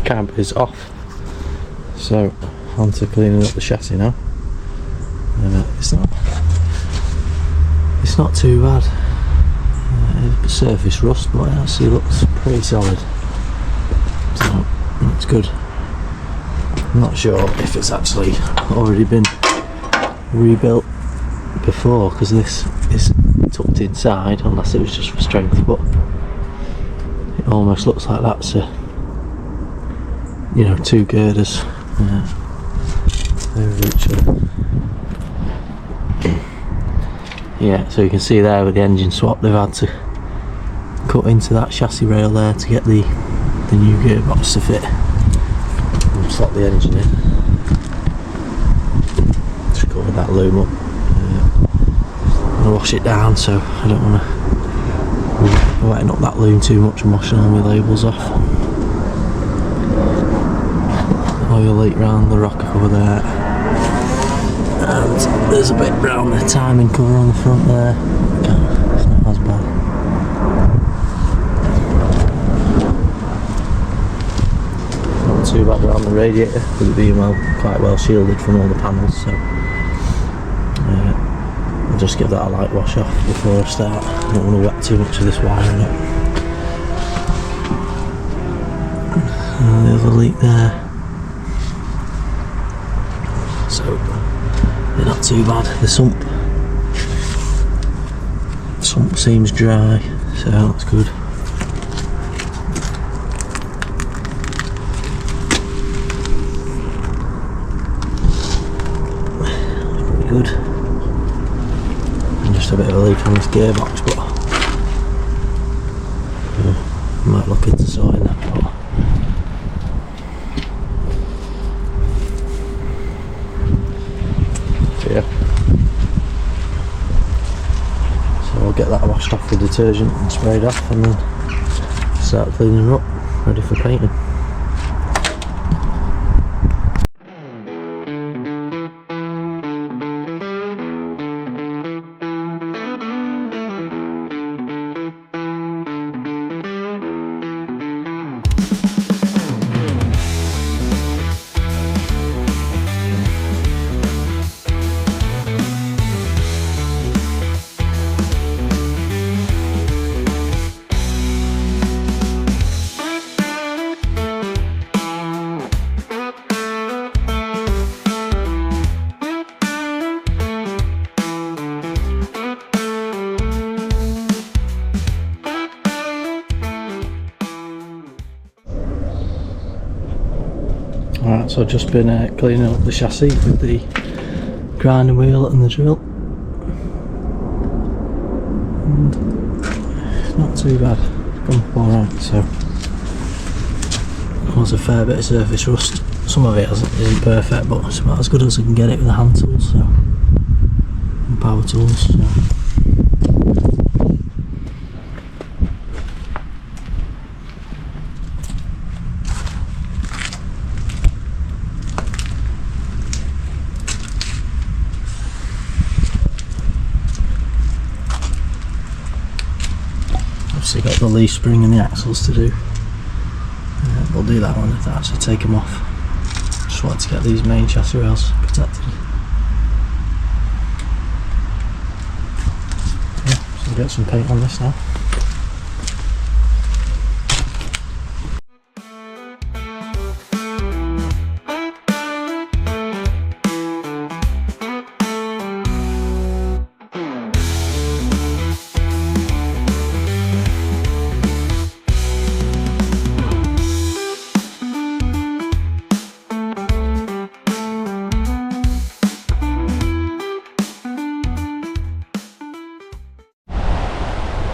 cab is off, so on to cleaning up the chassis now. It's not too bad. It's surface rust, but it actually looks pretty solid, so that's good. I'm not sure if it's actually already been rebuilt before, because this is tucked inside, unless it was just for strength, but it almost looks like that's two girders over each other. Yeah, so you can see there with the engine swap, they've had to cut into that chassis rail there to get the new gearbox to fit and slot the engine in. Just cover that loom up. I'm going to wash it down, so I don't want to wetting up that loom too much and washing all my labels off. Oil leak round the rocker cover there, and there's a bit round the timing cover on the front there. It's not as bad. Not too bad around the radiator, with it being quite well shielded from all the panels, so I'll just give that a light wash off before I start. I don't want to wet too much of this wiring up. And the other leak there. So they're not too bad. The sump seems dry, so that's good. That's pretty good. And just a bit of a leak on this gearbox, but I might look into sorting that out. So I'll get that washed off with detergent and sprayed off, and then start cleaning up, ready for painting. Alright, so I've just been cleaning up the chassis with the grinding wheel and the drill. And it's not too bad, it's gone alright. So there's a fair bit of surface rust. Some of it isn't perfect, but it's about as good as I can get it with the hand tools, so, and power tools. So. Obviously got the leaf spring and the axles to do. We'll do that one if I actually take them off. Just wanted to get these main chassis rails protected. Yeah, so we'll get some paint on this now.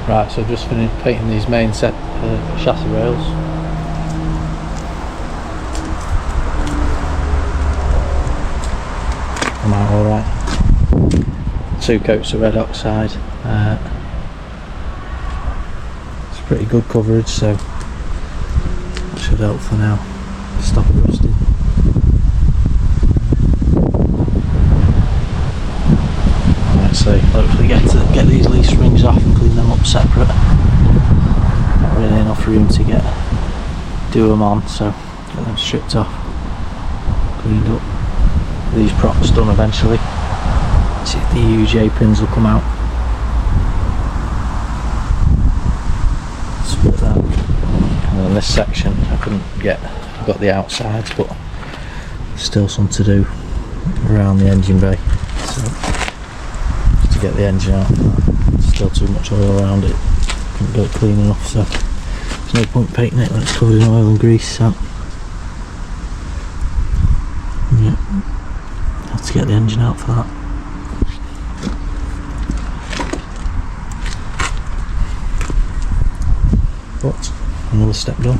Right, so I've just finished painting these main set chassis rails. Come out alright. 2 coats of red oxide. It's pretty good coverage, so that should help for now. Stop it rusting. So hopefully get these leaf springs off and clean them up separate. Not really enough room to do them on, so get I've stripped off, cleaned up. These props done eventually. See if the UJ pins will come out. Split that. And then this section I couldn't get. I got the outsides, but still some to do around the engine bay. So just to get the engine out, still too much oil around it. Couldn't get it clean enough, so there's no point painting it when it's covered in oil and grease. So yeah, have to get the engine out for that. But another step done.